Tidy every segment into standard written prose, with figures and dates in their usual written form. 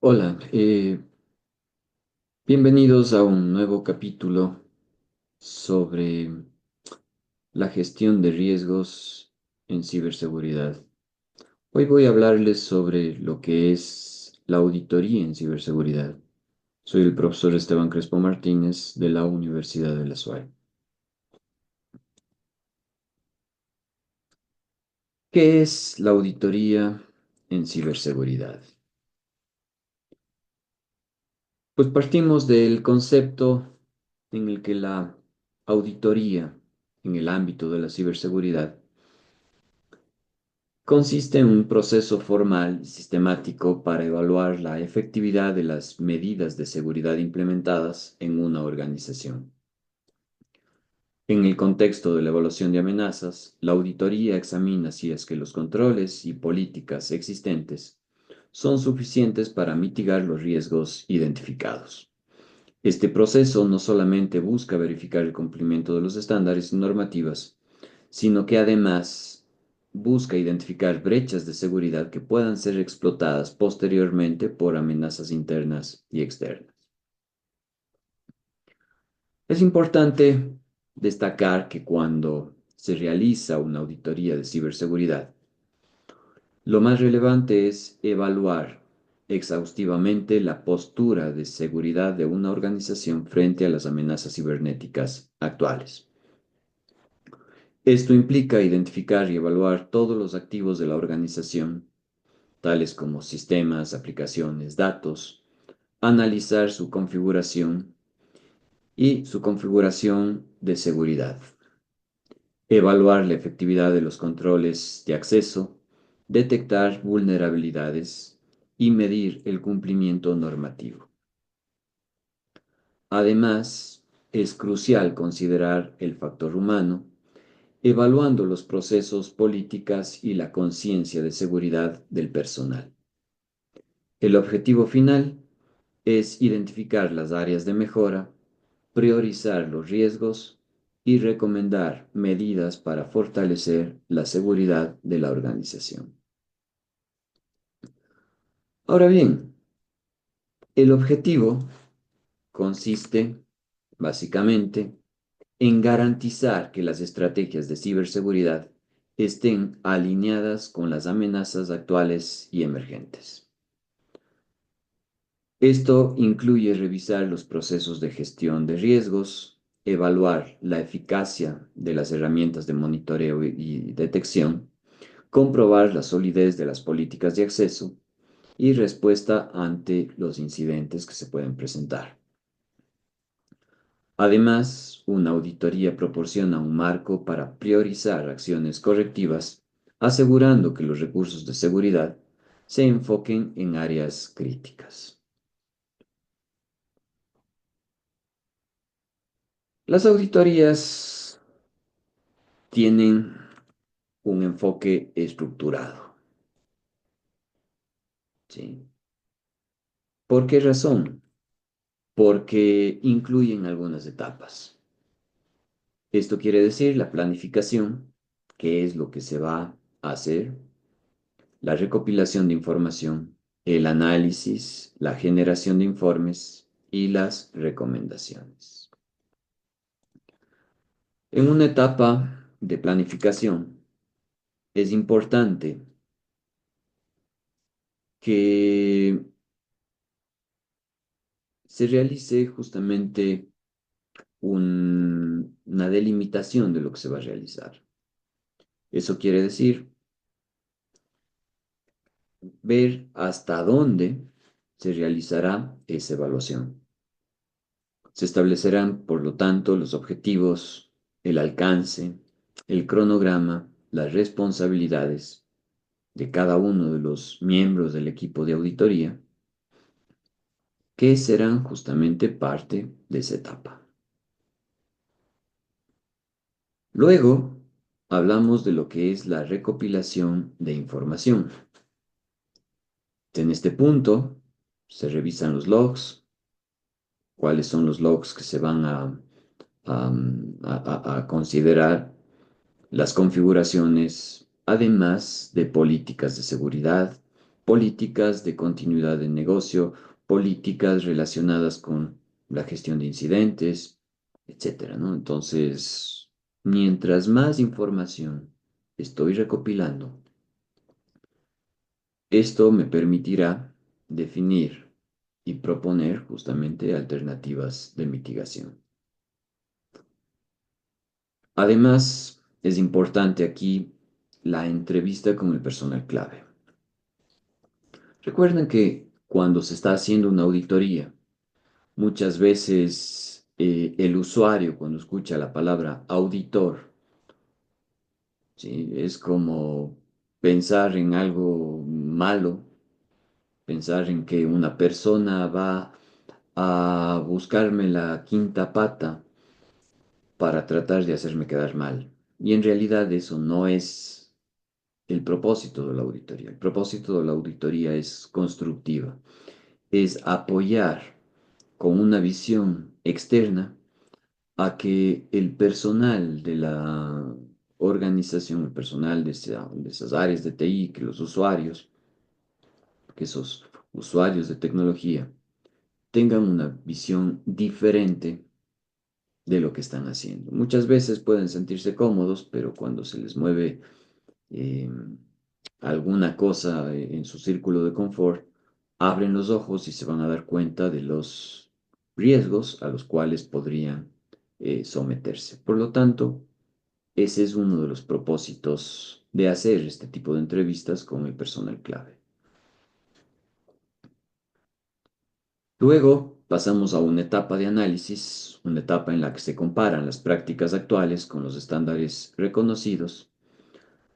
Hola, bienvenidos a un nuevo capítulo sobre la gestión de riesgos en ciberseguridad. Hoy voy a hablarles sobre lo que es la auditoría en ciberseguridad. Soy el profesor Esteban Crespo Martínez de la Universidad de la SUAY. ¿Qué es la auditoría en ciberseguridad? Pues partimos del concepto en el que la auditoría en el ámbito de la ciberseguridad consiste en un proceso formal y sistemático para evaluar la efectividad de las medidas de seguridad implementadas en una organización. En el contexto de la evaluación de amenazas, la auditoría examina si es que los controles y políticas existentes son suficientes para mitigar los riesgos identificados. Este proceso no solamente busca verificar el cumplimiento de los estándares y normativas, sino que además busca identificar brechas de seguridad que puedan ser explotadas posteriormente por amenazas internas y externas. Es importante destacar que cuando se realiza una auditoría de ciberseguridad, lo más relevante es evaluar exhaustivamente la postura de seguridad de una organización frente a las amenazas cibernéticas actuales. Esto implica identificar y evaluar todos los activos de la organización, tales como sistemas, aplicaciones, datos, analizar su configuración y su configuración de seguridad, evaluar la efectividad de los controles de acceso, detectar vulnerabilidades y medir el cumplimiento normativo. Además, es crucial considerar el factor humano, evaluando los procesos, políticas y la conciencia de seguridad del personal. El objetivo final es identificar las áreas de mejora, priorizar los riesgos y recomendar medidas para fortalecer la seguridad de la organización. Ahora bien, el objetivo consiste básicamente en garantizar que las estrategias de ciberseguridad estén alineadas con las amenazas actuales y emergentes. Esto incluye revisar los procesos de gestión de riesgos, evaluar la eficacia de las herramientas de monitoreo y detección, comprobar la solidez de las políticas de acceso y respuesta ante los incidentes que se pueden presentar. Además, una auditoría proporciona un marco para priorizar acciones correctivas, asegurando que los recursos de seguridad se enfoquen en áreas críticas. Las auditorías tienen un enfoque estructurado, ¿sí? ¿Por qué razón? Porque incluyen algunas etapas. Esto quiere decir la planificación, qué es lo que se va a hacer, la recopilación de información, el análisis, la generación de informes y las recomendaciones. En una etapa de planificación es importante que se realice justamente una delimitación de lo que se va a realizar. Eso quiere decir ver hasta dónde se realizará esa evaluación. Se establecerán, por lo tanto, los objetivos, el alcance, el cronograma, las responsabilidades de cada uno de los miembros del equipo de auditoría, que serán justamente parte de esa etapa. Luego, hablamos de lo que es la recopilación de información. En este punto, se revisan los logs, cuáles son los logs que se van a considerar, las configuraciones, además de políticas de seguridad, políticas de continuidad de negocio, políticas relacionadas con la gestión de incidentes, etcétera, ¿no? Entonces, mientras más información estoy recopilando, esto me permitirá definir y proponer justamente alternativas de mitigación. Además, es importante aquí la entrevista con el personal clave. Recuerden que cuando se está haciendo una auditoría, muchas veces el usuario cuando escucha la palabra auditor, ¿sí? Es como pensar en algo malo, pensar en que una persona va a buscarme la quinta pata para tratar de hacerme quedar mal. Y en realidad eso no es el propósito de la auditoría. El propósito de la auditoría es constructiva, es apoyar con una visión externa a que el personal de la organización, el personal de esas áreas de TI, que los usuarios, que esos usuarios de tecnología tengan una visión diferente de lo que están haciendo. Muchas veces pueden sentirse cómodos, pero cuando se les mueve eh, alguna cosa en su círculo de confort, abren los ojos y se van a dar cuenta de los riesgos a los cuales podrían someterse. Por lo tanto, ese es uno de los propósitos de hacer este tipo de entrevistas con el personal clave. Luego pasamos a una etapa de análisis, una etapa en la que se comparan las prácticas actuales con los estándares reconocidos,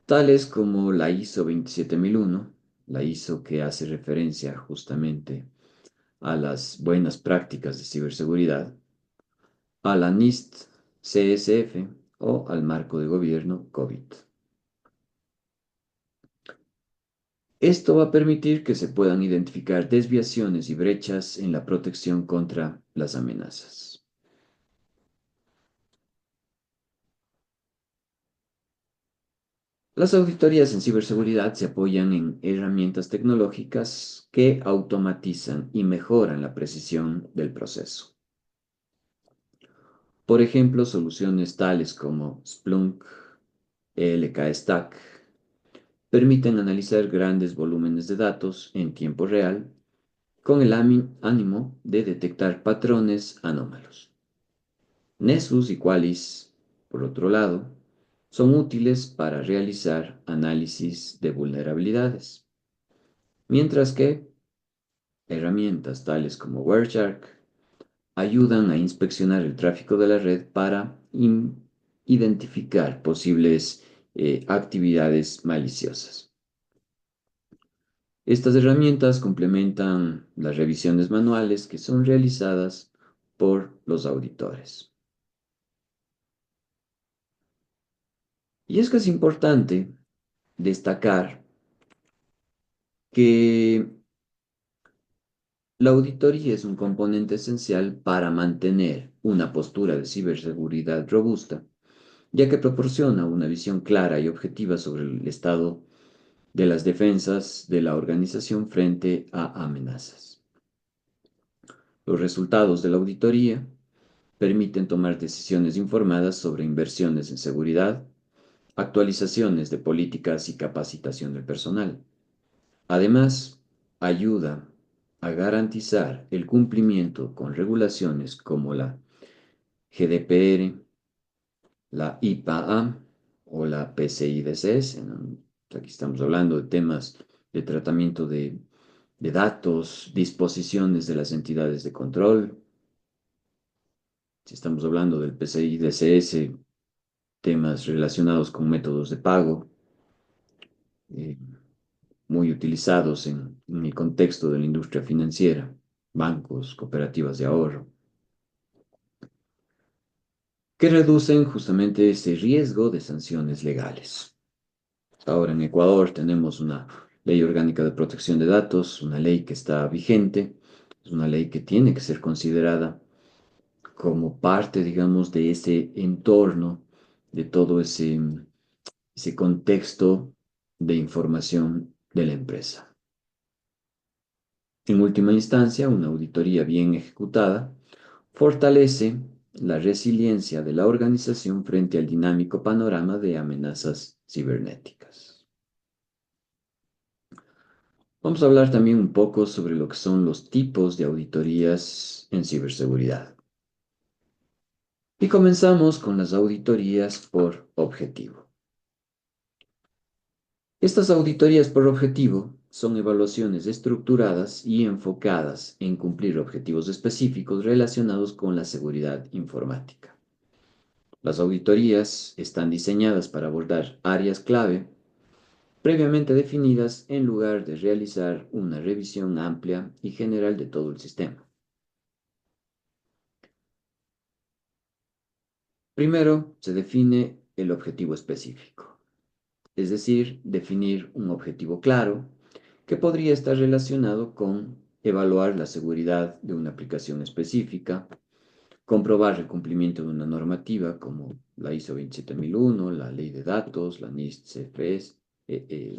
tales como la ISO 27001, la ISO que hace referencia justamente a las buenas prácticas de ciberseguridad, a la NIST CSF o al marco de gobierno COVID. Esto va a permitir que se puedan identificar desviaciones y brechas en la protección contra las amenazas. Las auditorías en ciberseguridad se apoyan en herramientas tecnológicas que automatizan y mejoran la precisión del proceso. Por ejemplo, soluciones tales como Splunk, ELK Stack, permiten analizar grandes volúmenes de datos en tiempo real con el ánimo de detectar patrones anómalos. Nessus y Qualys, por otro lado, son útiles para realizar análisis de vulnerabilidades, mientras que herramientas tales como Wireshark ayudan a inspeccionar el tráfico de la red para identificar posibles actividades maliciosas. Estas herramientas complementan las revisiones manuales que son realizadas por los auditores. Y es que es importante destacar que la auditoría es un componente esencial para mantener una postura de ciberseguridad robusta, ya que proporciona una visión clara y objetiva sobre el estado de las defensas de la organización frente a amenazas. Los resultados de la auditoría permiten tomar decisiones informadas sobre inversiones en seguridad, actualizaciones de políticas y capacitación del personal. Además, ayuda a garantizar el cumplimiento con regulaciones como la GDPR, la IPA o la PCI-DSS, ¿no? Aquí estamos hablando de temas de tratamiento de datos, disposiciones de las entidades de control. Si estamos hablando del PCI-DSS, temas relacionados con métodos de pago, eh, muy utilizados en el contexto de la industria financiera, bancos, cooperativas de ahorro, que reducen justamente ese riesgo de sanciones legales. Ahora en Ecuador tenemos una ley orgánica de protección de datos, una ley que está vigente, es una ley que tiene que ser considerada como parte, digamos, de ese entorno, de todo ese contexto de información de la empresa. En última instancia, una auditoría bien ejecutada fortalece la resiliencia de la organización frente al dinámico panorama de amenazas cibernéticas. Vamos a hablar también un poco sobre lo que son los tipos de auditorías en ciberseguridad. Y comenzamos con las auditorías por objetivo. Estas auditorías por objetivo son evaluaciones estructuradas y enfocadas en cumplir objetivos específicos relacionados con la seguridad informática. Las auditorías están diseñadas para abordar áreas clave previamente definidas en lugar de realizar una revisión amplia y general de todo el sistema. Primero, se define el objetivo específico, es decir, definir un objetivo claro que podría estar relacionado con evaluar la seguridad de una aplicación específica, comprobar el cumplimiento de una normativa como la ISO 27001, la Ley de Datos, la NIST CFS,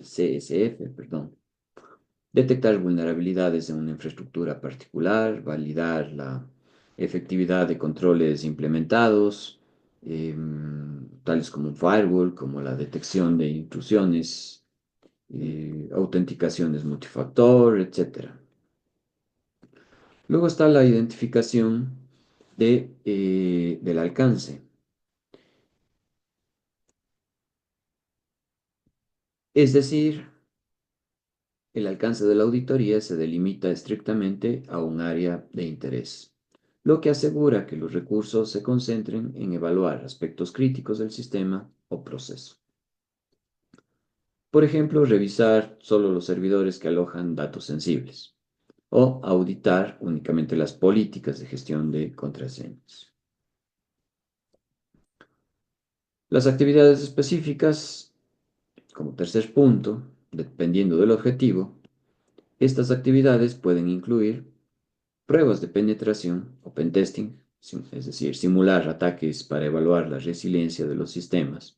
CSF, perdón. Detectar vulnerabilidades en una infraestructura particular, validar la efectividad de controles implementados, tales como un firewall, como la detección de intrusiones, autenticaciones multifactor, etcétera. Luego está la identificación del alcance, es decir, el alcance de la auditoría se delimita estrictamente a un área de interés, lo que asegura que los recursos se concentren en evaluar aspectos críticos del sistema o proceso. Por ejemplo, revisar solo los servidores que alojan datos sensibles o auditar únicamente las políticas de gestión de contraseñas. Las actividades específicas, como tercer punto, dependiendo del objetivo, estas actividades pueden incluir pruebas de penetración o pentesting, es decir, simular ataques para evaluar la resiliencia de los sistemas.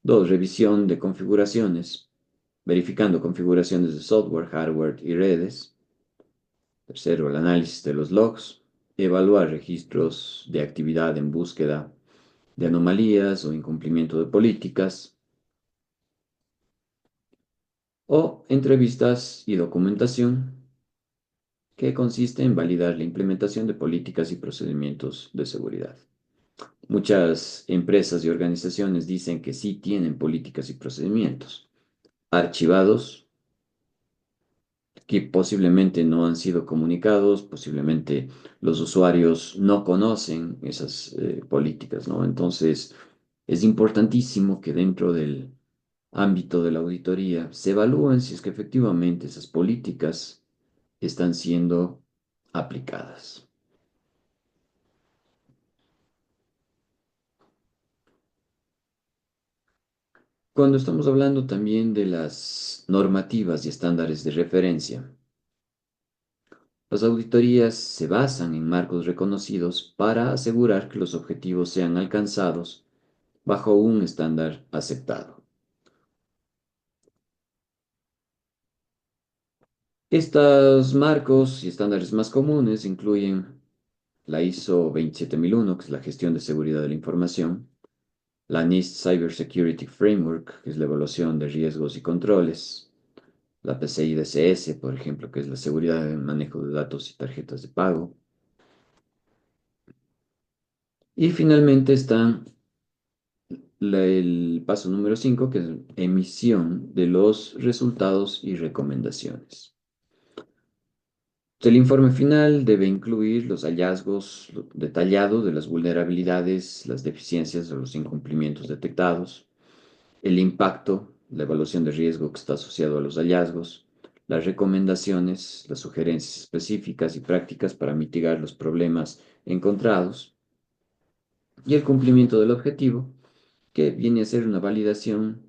2. Revisión de configuraciones, verificando configuraciones de software, hardware y redes. Tercero, el análisis de los logs, evaluar registros de actividad en búsqueda de anomalías o incumplimiento de políticas. O entrevistas y documentación, que consiste en validar la implementación de políticas y procedimientos de seguridad. Muchas empresas y organizaciones dicen que sí tienen políticas y procedimientos archivados que posiblemente no han sido comunicados, posiblemente los usuarios no conocen esas políticas, ¿no? Entonces, es importantísimo que dentro del ámbito de la auditoría se evalúen si es que efectivamente esas políticas están siendo aplicadas. Cuando estamos hablando también de las normativas y estándares de referencia, las auditorías se basan en marcos reconocidos para asegurar que los objetivos sean alcanzados bajo un estándar aceptado. Estos marcos y estándares más comunes incluyen la ISO 27001, que es la gestión de seguridad de la información, la NIST Cybersecurity Framework, que es la evaluación de riesgos y controles, la PCI DSS, por ejemplo, que es la seguridad del manejo de datos y tarjetas de pago. Y finalmente está el paso número 5, que es emisión de los resultados y recomendaciones. El informe final debe incluir los hallazgos detallados de las vulnerabilidades, las deficiencias o los incumplimientos detectados, el impacto, la evaluación de riesgo que está asociado a los hallazgos, las recomendaciones, las sugerencias específicas y prácticas para mitigar los problemas encontrados y el cumplimiento del objetivo, que viene a ser una validación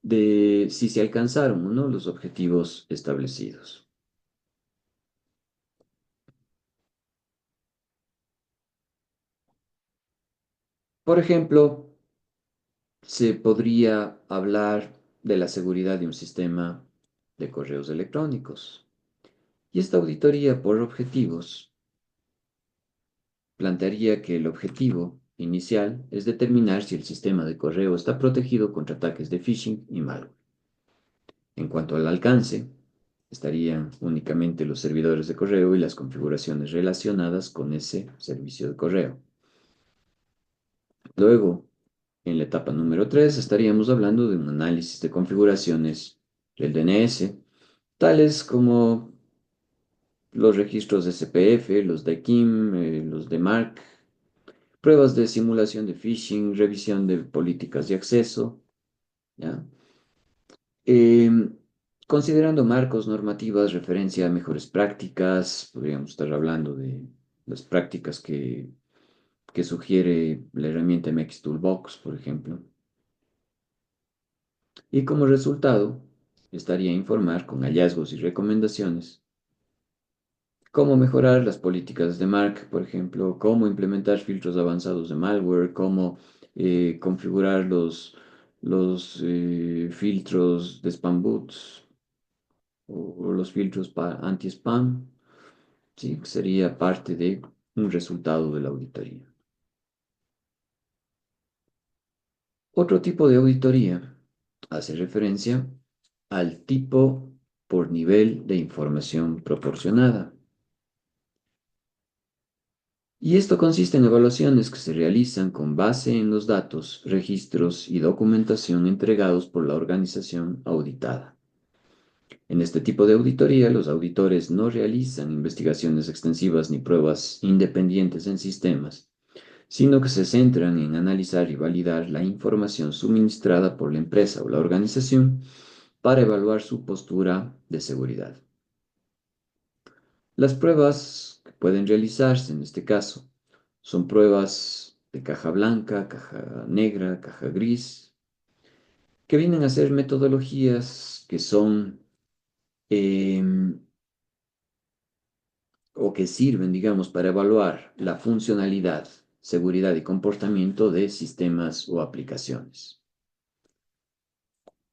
de si se alcanzaron o no los objetivos establecidos. Por ejemplo, se podría hablar de la seguridad de un sistema de correos electrónicos. Y esta auditoría por objetivos plantearía que el objetivo inicial es determinar si el sistema de correo está protegido contra ataques de phishing y malware. En cuanto al alcance, estarían únicamente los servidores de correo y las configuraciones relacionadas con ese servicio de correo. Luego, en la etapa número 3, estaríamos hablando de un análisis de configuraciones del DNS, tales como los registros de CPF, los de KIM, los de MARC, pruebas de simulación de phishing, revisión de políticas de acceso, ¿ya? Em, Considerando marcos, normativas, referencia a mejores prácticas, podríamos estar hablando de las prácticas que sugiere la herramienta MX Toolbox, por ejemplo. Y como resultado, estaría informar con hallazgos y recomendaciones cómo mejorar las políticas de MARC, por ejemplo, cómo implementar filtros avanzados de malware, cómo configurar los filtros de spam boots o los filtros anti-spam, ¿sí? Sería parte de un resultado de la auditoría. Otro tipo de auditoría hace referencia al tipo por nivel de información proporcionada. Y esto consiste en evaluaciones que se realizan con base en los datos, registros y documentación entregados por la organización auditada. En este tipo de auditoría, los auditores no realizan investigaciones extensivas ni pruebas independientes en sistemas, sino que se centran en analizar y validar la información suministrada por la empresa o la organización para evaluar su postura de seguridad. Las pruebas que pueden realizarse en este caso son pruebas de caja blanca, caja negra, caja gris, que vienen a ser metodologías que son o que sirven, digamos, para evaluar la funcionalidad, seguridad y comportamiento de sistemas o aplicaciones.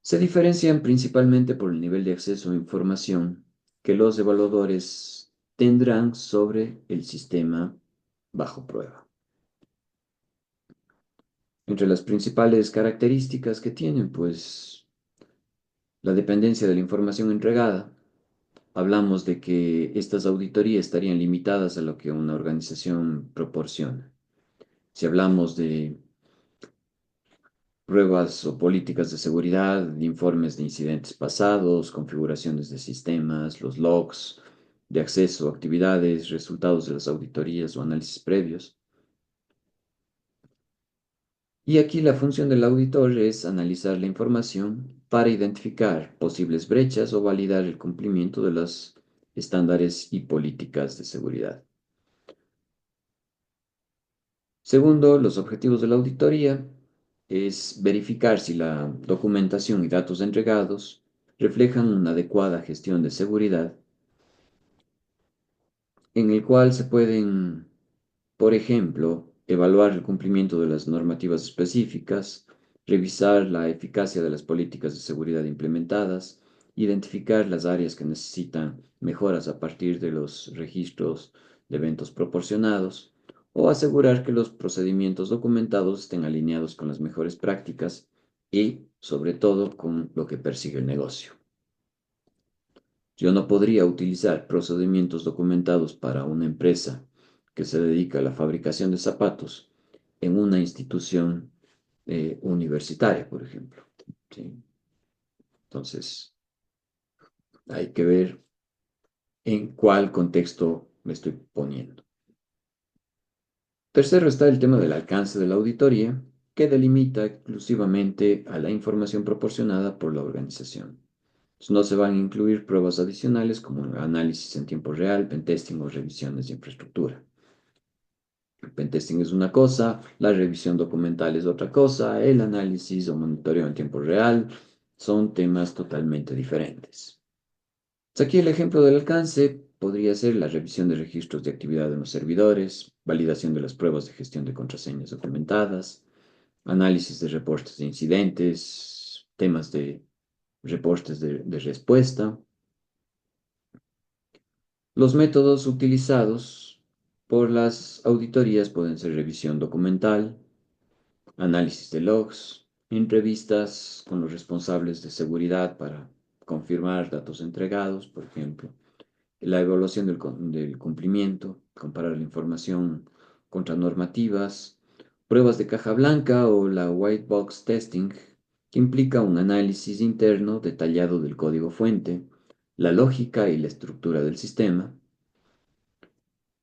Se diferencian principalmente por el nivel de acceso a información que los evaluadores tendrán sobre el sistema bajo prueba. Entre las principales características que tienen, pues la dependencia de la información entregada. Hablamos de que estas auditorías estarían limitadas a lo que una organización proporciona. Si hablamos de pruebas o políticas de seguridad, informes de incidentes pasados, configuraciones de sistemas, los logs de acceso, actividades, resultados de las auditorías o análisis previos. Y aquí la función del auditor es analizar la información para identificar posibles brechas o validar el cumplimiento de los estándares y políticas de seguridad. Segundo, los objetivos de la auditoría es verificar si la documentación y datos entregados reflejan una adecuada gestión de seguridad, en el cual se pueden, por ejemplo, evaluar el cumplimiento de las normativas específicas, revisar la eficacia de las políticas de seguridad implementadas, identificar las áreas que necesitan mejoras a partir de los registros de eventos proporcionados, o asegurar que los procedimientos documentados estén alineados con las mejores prácticas y, sobre todo, con lo que persigue el negocio. Yo no podría utilizar procedimientos documentados para una empresa que se dedica a la fabricación de zapatos en una institución universitaria, por ejemplo. ¿Sí? Entonces, hay que ver en cuál contexto me estoy poniendo. Tercero está el tema del alcance de la auditoría, que delimita exclusivamente a la información proporcionada por la organización. No se van a incluir pruebas adicionales como análisis en tiempo real, pentesting o revisiones de infraestructura. El pentesting es una cosa, la revisión documental es otra cosa, el análisis o monitoreo en tiempo real son temas totalmente diferentes. Aquí el ejemplo del alcance podría ser la revisión de registros de actividad en los servidores, validación de las pruebas de gestión de contraseñas documentadas, análisis de reportes de incidentes, temas de reportes de respuesta. Los métodos utilizados por las auditorías pueden ser revisión documental, análisis de logs, entrevistas con los responsables de seguridad para confirmar datos entregados, por ejemplo, la evaluación del cumplimiento, comparar la información contra normativas, pruebas de caja blanca o la white box testing, que implica un análisis interno detallado del código fuente, la lógica y la estructura del sistema,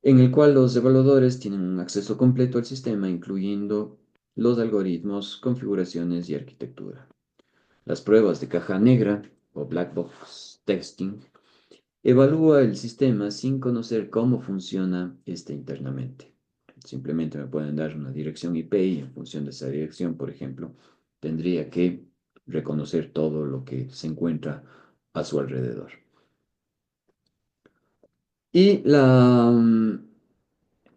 en el cual los evaluadores tienen un acceso completo al sistema, incluyendo los algoritmos, configuraciones y arquitectura. Las pruebas de caja negra o black box testing evalúa el sistema sin conocer cómo funciona este internamente. Simplemente me pueden dar una dirección IP y en función de esa dirección, por ejemplo, tendría que reconocer todo lo que se encuentra a su alrededor. Y la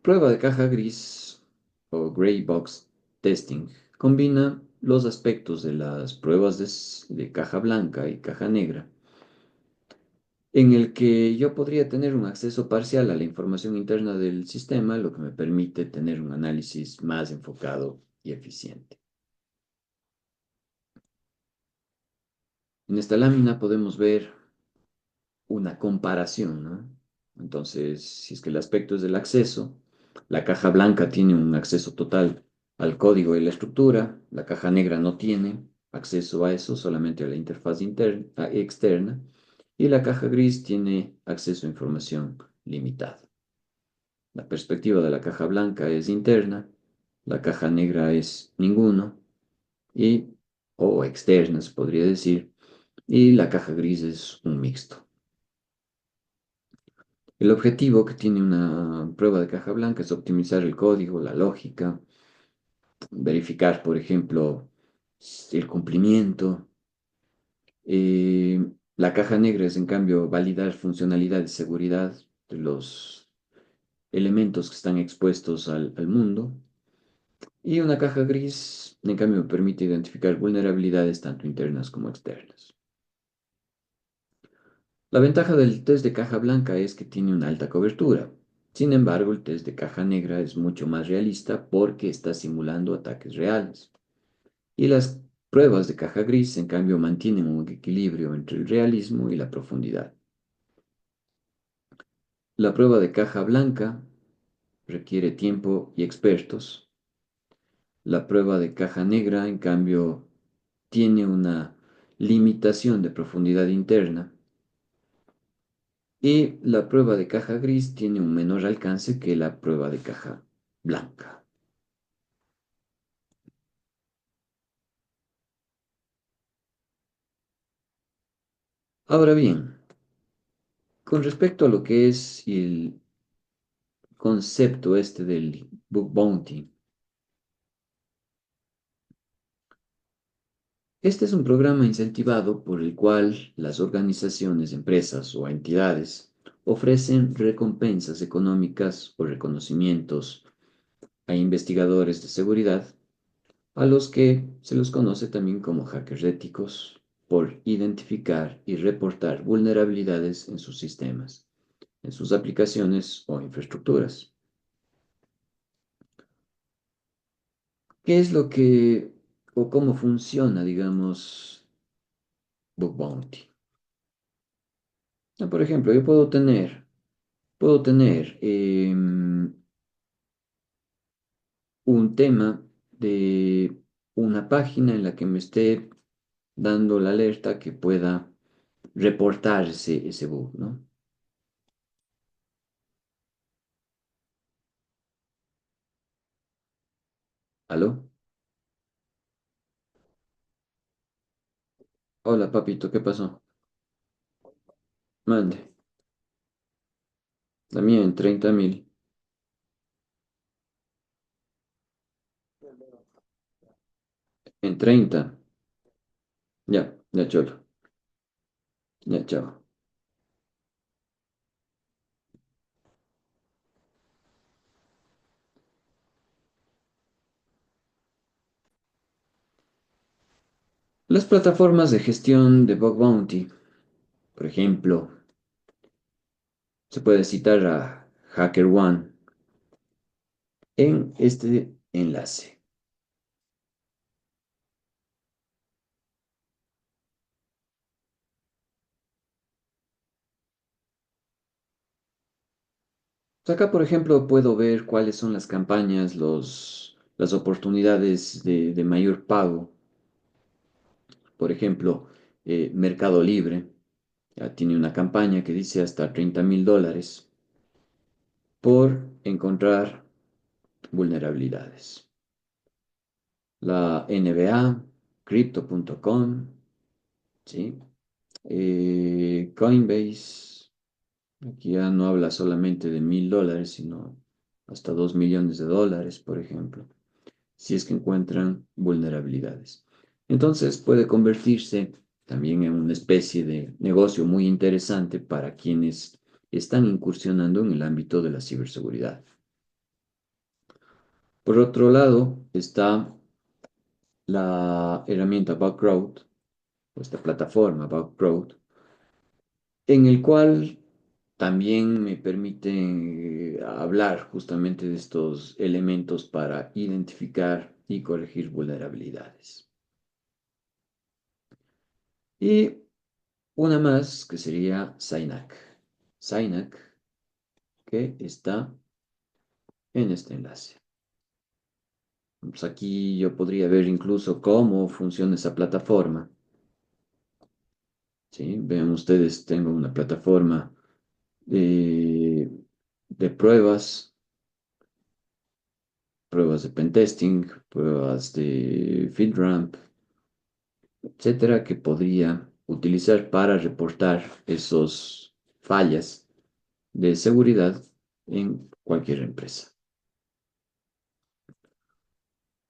prueba de caja gris o gray box testing combina los aspectos de las pruebas de caja blanca y caja negra, en el que yo podría tener un acceso parcial a la información interna del sistema, lo que me permite tener un análisis más enfocado y eficiente. En esta lámina podemos ver una comparación, ¿no? Entonces, si es que el aspecto es del acceso, la caja blanca tiene un acceso total al código y la estructura, la caja negra no tiene acceso a eso, solamente a la interfaz interna, externa, y la caja gris tiene acceso a información limitada. La perspectiva de la caja blanca es interna, la caja negra es ninguno, y, o externa se podría decir, y la caja gris es un mixto. El objetivo que tiene una prueba de caja blanca es optimizar el código, la lógica, verificar, por ejemplo, el cumplimiento. La caja negra es, en cambio, validar funcionalidad y seguridad de los elementos que están expuestos al mundo. Y una caja gris, en cambio, permite identificar vulnerabilidades tanto internas como externas. La ventaja del test de caja blanca es que tiene una alta cobertura. Sin embargo, el test de caja negra es mucho más realista porque está simulando ataques reales. Y las pruebas de caja gris, en cambio, mantienen un equilibrio entre el realismo y la profundidad. La prueba de caja blanca requiere tiempo y expertos. La prueba de caja negra, en cambio, tiene una limitación de profundidad interna. Y la prueba de caja gris tiene un menor alcance que la prueba de caja blanca. Ahora bien, con respecto a lo que es el concepto este del bug bounty, este es un programa incentivado por el cual las organizaciones, empresas o entidades ofrecen recompensas económicas o reconocimientos a investigadores de seguridad, a los que se los conoce también como hackers éticos, por identificar y reportar vulnerabilidades en sus sistemas, en sus aplicaciones o infraestructuras. ¿Qué es lo que o cómo funciona, digamos, Bug Bounty? Por ejemplo, yo puedo tener un tema de una página en la que me esté dando la alerta que pueda reportarse ese bug, ¿no? ¿Aló? Hola, papito, ¿qué pasó? Mande. La mía en 30.000. En 30. Ya, ya, cholo. Ya, chao. Las plataformas de gestión de bug bounty, por ejemplo, Se puede citar a HackerOne en este enlace. Acá, por ejemplo, puedo ver cuáles son las campañas, las oportunidades de mayor pago. Por ejemplo, Mercado Libre ya tiene una campaña que dice hasta $30.000 por encontrar vulnerabilidades. La NBA, Crypto.com, ¿sí? Coinbase, aquí ya no habla solamente de $1.000, sino hasta $2 millones, por ejemplo, si es que encuentran vulnerabilidades. Entonces puede convertirse también en una especie de negocio muy interesante para quienes están incursionando en el ámbito de la ciberseguridad. Por otro lado, está la herramienta Bugcrowd, o esta plataforma Bugcrowd, en el cual también me permite hablar justamente de estos elementos para identificar y corregir vulnerabilidades. Y una más que sería SINAC. SINAC, que está en este enlace. Pues aquí yo podría ver incluso cómo funciona esa plataforma. ¿Sí? Vean ustedes, tengo una plataforma de, de pruebas de pentesting, pruebas de FeedRAMP, etcétera, que podría utilizar para reportar esos fallas de seguridad en cualquier empresa.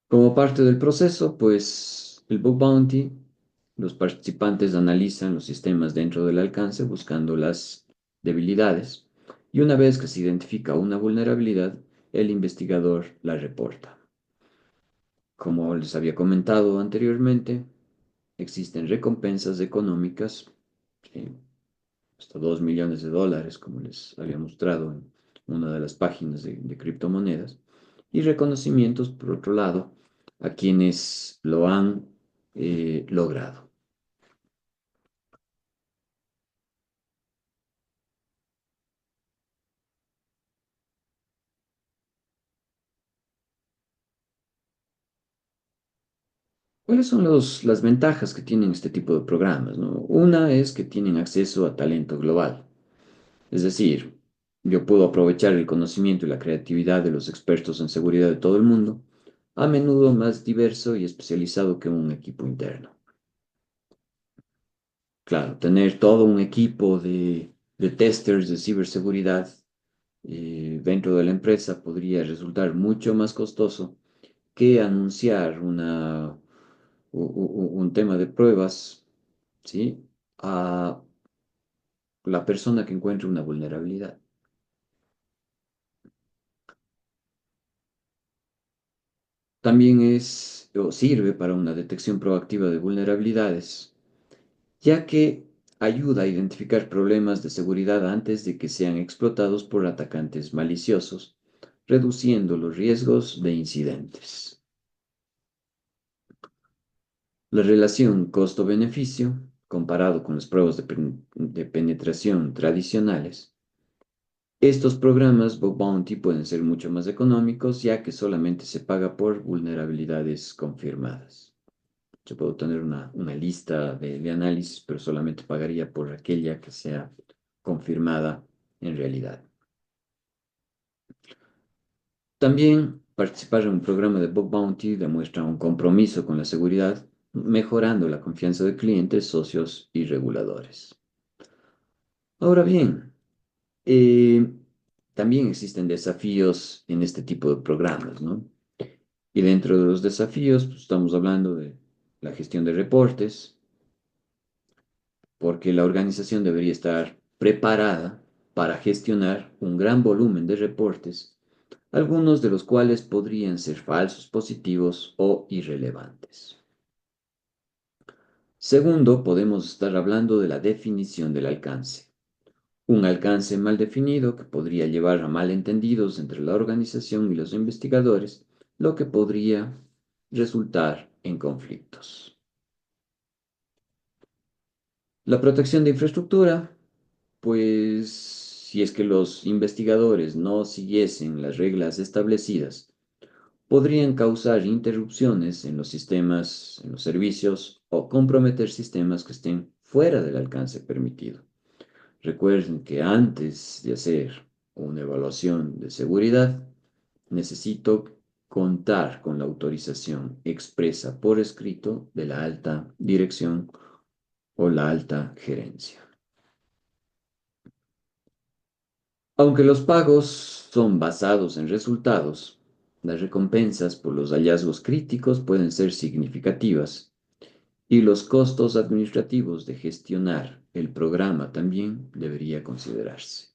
Como parte del proceso, pues el Bug Bounty, los participantes analizan los sistemas dentro del alcance buscando las debilidades y una vez que se identifica una vulnerabilidad, el investigador la reporta. Como les había comentado anteriormente, existen recompensas económicas, ¿sí? Hasta $2 millones, como les había mostrado en una de las páginas de criptomonedas, y reconocimientos, por otro lado, a quienes lo han logrado. ¿Cuáles son las ventajas que tienen este tipo de programas, ¿no? Una es que tienen acceso a talento global. Es decir, yo puedo aprovechar el conocimiento y la creatividad de los expertos en seguridad de todo el mundo, a menudo más diverso y especializado que un equipo interno. Claro, tener todo un equipo de testers de ciberseguridad dentro de la empresa podría resultar mucho más costoso que anunciar un tema de pruebas, ¿sí? A la persona que encuentre una vulnerabilidad. También es o sirve para una detección proactiva de vulnerabilidades, ya que ayuda a identificar problemas de seguridad antes de que sean explotados por atacantes maliciosos, reduciendo los riesgos de incidentes. La relación costo-beneficio, comparado con las pruebas de penetración tradicionales, estos programas Bug Bounty pueden ser mucho más económicos ya que solamente se paga por vulnerabilidades confirmadas. Yo puedo tener una lista de análisis, pero solamente pagaría por aquella que sea confirmada en realidad. También participar en un programa de Bug Bounty demuestra un compromiso con la seguridad, mejorando la confianza de clientes, socios y reguladores. Ahora bien, eh, también existen desafíos en este tipo de programas, ¿no? Y dentro de los desafíos, pues, estamos hablando de la gestión de reportes, porque la organización debería estar preparada para gestionar un gran volumen de reportes, algunos de los cuales podrían ser falsos positivos o irrelevantes. Segundo, podemos estar hablando de la definición del alcance. un alcance mal definido que podría llevar a malentendidos entre la organización y los investigadores, lo que podría resultar en conflictos. La protección de infraestructura, pues si es que los investigadores no siguiesen las reglas establecidas, podrían causar interrupciones en los sistemas, en los servicios o comprometer sistemas que estén fuera del alcance permitido. Recuerden que antes de hacer una evaluación de seguridad, necesito contar con la autorización expresa por escrito de la alta dirección o la alta gerencia. Aunque los pagos son basados en resultados, las recompensas por los hallazgos críticos pueden ser significativas y los costos administrativos de gestionar el programa también debería considerarse.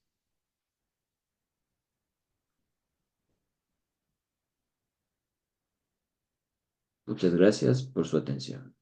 Muchas gracias por su atención.